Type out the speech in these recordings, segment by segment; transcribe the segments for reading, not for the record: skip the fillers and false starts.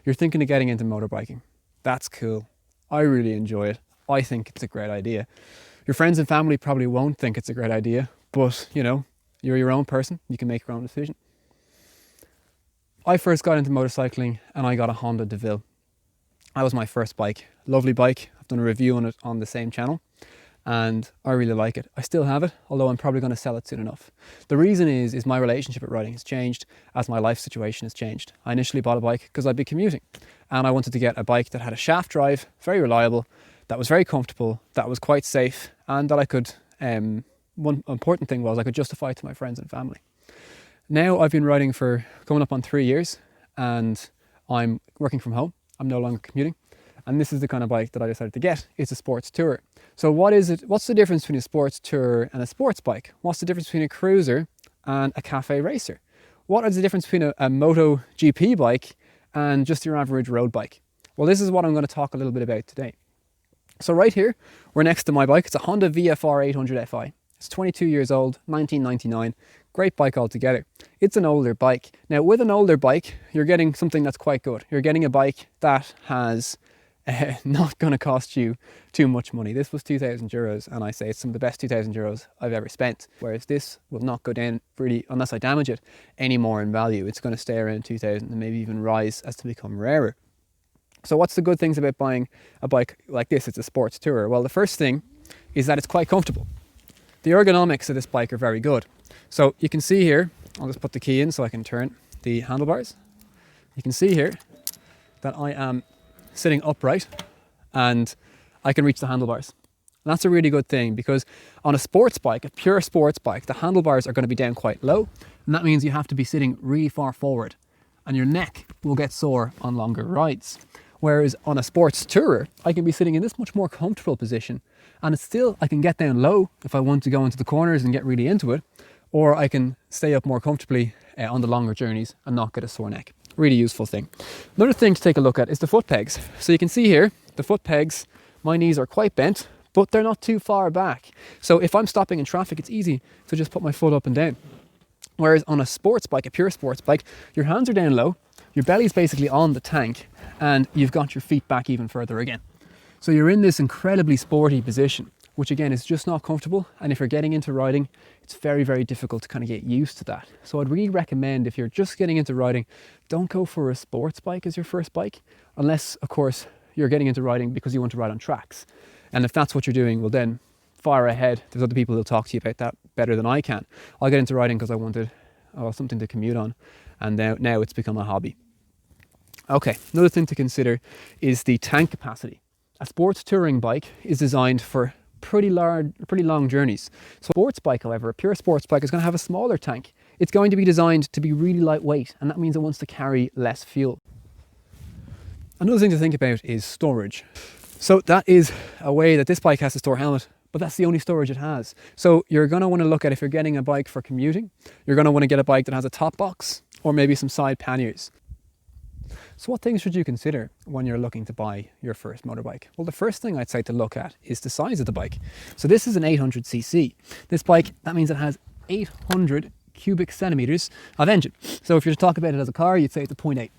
You're thinking of getting into motorbiking. That's cool. I really enjoy it. I think it's a great idea. Your friends and family probably won't think it's a great idea, but you know, you're your own person. You can make your own decision. I first got into motorcycling and I got a Honda DeVille. That was my first bike. Lovely bike. I've done a review on it on the same channel and I really like it. I still have it, although I'm probably going to sell it soon enough. The reason is my relationship with riding has changed as my life situation has changed. I initially bought a bike because I'd be commuting and I wanted to get a bike that had a shaft drive, very reliable, that was very comfortable, that was quite safe, and that I could, one important thing was I could justify it to my friends and family. Now I've been riding for coming up on 3 years and I'm working from home. I'm no longer commuting. And this is the kind of bike that I decided to get. It's a sports tourer. So what is it? What's the difference between a sports tourer and a sports bike? What's the difference between a cruiser and a cafe racer? What is the difference between a Moto GP bike and just your average road bike? Well, this is what I'm going to talk a little bit about today. So right here, we're next to my bike. It's a Honda VFR 800 Fi. It's 22 years old, 1999. Great bike altogether. It's an older bike. Now with an older bike, you're getting something that's quite good. You're getting a bike that has not going to cost you too much money. This was 2,000 euros and I say it's some of the best 2,000 euros I've ever spent. Whereas this will not go down really, unless I damage it, any more in value. It's going to stay around 2,000 and maybe even rise as to become rarer. So what's the good things about buying a bike like this? It's a sports tourer. Well, the first thing is that it's quite comfortable. The ergonomics of this bike are very good. So you can see here, I'll just put the key in so I can turn the handlebars. You can see here that I am sitting upright and I can reach the handlebars. And that's a really good thing because on a sports bike, a pure sports bike, the handlebars are going to be down quite low. And that means you have to be sitting really far forward and your neck will get sore on longer rides. Whereas on a sports tourer, I can be sitting in this much more comfortable position and it's still, I can get down low if I want to go into the corners and get really into it, or I can stay up more comfortably on the longer journeys and not get a sore neck. Really useful thing. Another thing to take a look at is the foot pegs. So you can see here, the foot pegs, my knees are quite bent, but they're not too far back. So if I'm stopping in traffic, it's easy to just put my foot up and down. Whereas on a sports bike, a pure sports bike, your hands are down low, your belly's basically on the tank, and you've got your feet back even further again. So you're in this incredibly sporty position, which again is just not comfortable. And if you're getting into riding, it's very, very difficult to kind of get used to that. So I'd really recommend if you're just getting into riding, don't go for a sports bike as your first bike, unless of course you're getting into riding because you want to ride on tracks. And if that's what you're doing, well then fire ahead. There's other people who'll talk to you about that better than I can. I'll get into riding because I wanted something to commute on. And now it's become a hobby. Okay, another thing to consider is the tank capacity. A sports touring bike is designed for pretty long journeys. So a sports bike, however, a pure sports bike is going to have a smaller tank. It's going to be designed to be really lightweight, and that means it wants to carry less fuel. Another thing to think about is storage. So that is a way that this bike has to store helmet, but that's the only storage it has. So you're going to want to look at, if you're getting a bike for commuting, you're going to want to get a bike that has a top box or maybe some side panniers. So what things should you consider when you're looking to buy your first motorbike? Well, the first thing I'd say to look at is the size of the bike. So this is an 800cc. This bike, that means it has 800 cubic centimeters of engine. So if you're to talk about it as a car, you'd say it's a 0.8.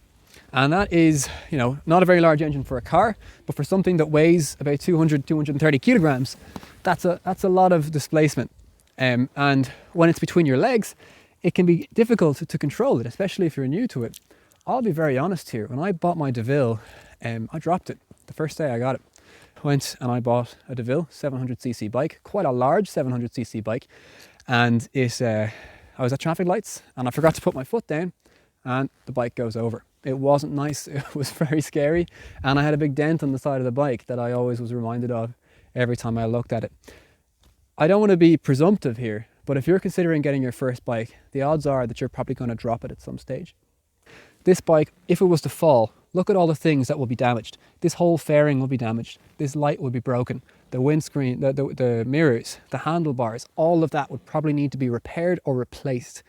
And that is, you know, not a very large engine for a car, but for something that weighs about 230 kilograms, that's a lot of displacement. And when it's between your legs, it can be difficult to control it, especially if you're new to it. I'll be very honest here. When I bought my DeVille, I dropped it the first day I got it. Went and I bought a DeVille 700cc bike, quite a large 700cc bike, and I was at traffic lights and I forgot to put my foot down and the bike goes over. It wasn't nice, it was very scary, and I had a big dent on the side of the bike that I always was reminded of every time I looked at it. I don't want to be presumptive here, but if you're considering getting your first bike, the odds are that you're probably going to drop it at some stage. This bike, if it was to fall, look at all the things that will be damaged. This whole fairing will be damaged. This light will be broken. The windscreen, the mirrors, the handlebars, all of that would probably need to be repaired or replaced.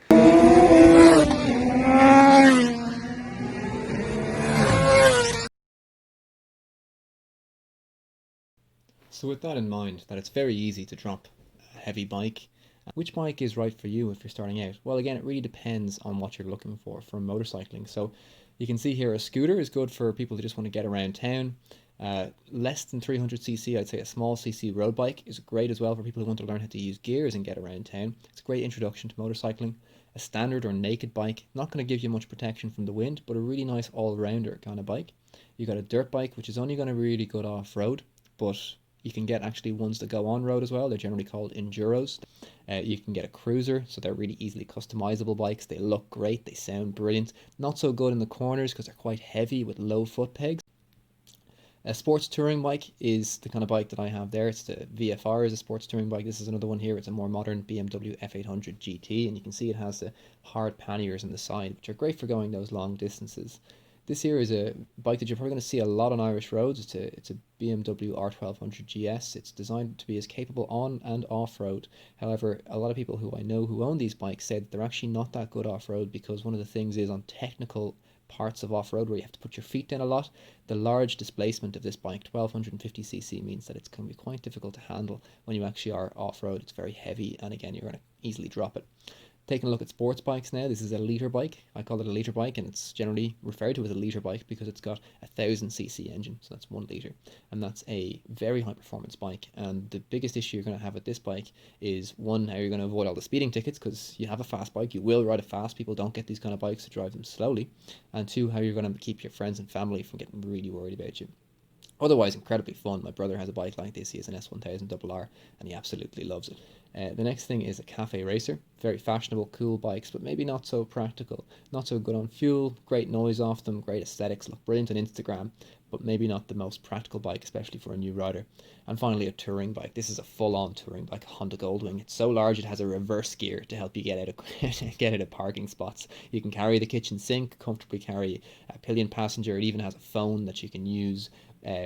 So with that in mind, that it's very easy to drop a heavy bike, which bike is right for you if you're starting out? Well, again, it really depends on what you're looking for from motorcycling. So You can see here a scooter is good for people who just want to get around town. Less than 300cc, I'd say a small cc road bike is great as well for people who want to learn how to use gears and get around town. It's a great introduction to motorcycling. A standard or naked bike, not going to give you much protection from the wind, but a really nice all-rounder kind of bike. You got a dirt bike, which is only going to be really good off-road, but you can get actually ones that go on road as well. They're generally called enduros. You can get a cruiser, so they're really easily customizable bikes. They look great, they sound brilliant. Not so good in the corners because they're quite heavy with low foot pegs. A sports touring bike is the kind of bike that I have there. It's the VFR is a sports touring bike. This is another one here. It's a more modern BMW F800 GT, and you can see it has the hard panniers on the side, which are great for going those long distances. This here is a bike that you're probably going to see a lot on Irish roads. It's a BMW R1200 GS. It's designed to be as capable on and off-road. However, a lot of people who I know who own these bikes say that they're actually not that good off-road because one of the things is on technical parts of off-road where you have to put your feet down a lot, the large displacement of this bike, 1250cc, means that it's going to be quite difficult to handle when you actually are off-road. It's very heavy, and again, you're going to easily drop it. Taking a look at sports bikes now, this is a litre bike. I call it a litre bike, and it's generally referred to as a litre bike because it's got a 1000cc engine, so that's 1 litre, and that's a very high performance bike. And the biggest issue you're going to have with this bike is, one, how you're going to avoid all the speeding tickets, because you have a fast bike, you will ride it fast, people don't get these kind of bikes to drive them slowly, and two, how you're going to keep your friends and family from getting really worried about you. Otherwise, incredibly fun. My brother has a bike like this. He has an S1000RR, and he absolutely loves it. The next thing is a cafe racer. Very fashionable, cool bikes, but maybe not so practical. Not so good on fuel, great noise off them, great aesthetics, look brilliant on Instagram, but maybe not the most practical bike, especially for a new rider. And finally, a touring bike. This is a full-on touring bike, a Honda Goldwing. It's so large it has a reverse gear to help you get out of parking spots. You can carry the kitchen sink, comfortably carry a pillion passenger. It even has a phone that you can use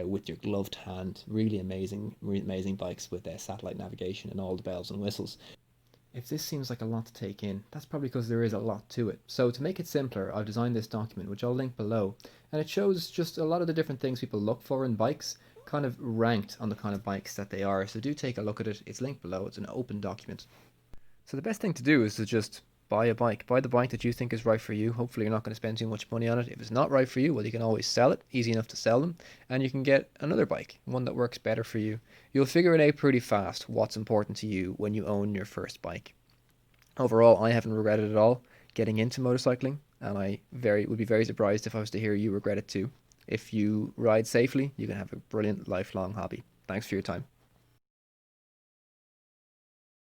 with your gloved hand. Really amazing bikes with satellite navigation and all the bells and whistles. If this seems like a lot to take in, that's probably because there is a lot to it. So to make it simpler, I've designed this document, which I'll link below, and it shows just a lot of the different things people look for in bikes, kind of ranked on the kind of bikes that they are. So do take a look at it. It's linked below. It's an open document. So the best thing to do is to just buy a bike. Buy the bike that you think is right for you. Hopefully you're not going to spend too much money on it. If it's not right for you, well, you can always sell it. Easy enough to sell them. And you can get another bike, one that works better for you. You'll figure it out pretty fast what's important to you when you own your first bike. Overall, I haven't regretted at all getting into motorcycling, and I would be very surprised if I was to hear you regret it too. If you ride safely, you can have a brilliant lifelong hobby. Thanks for your time.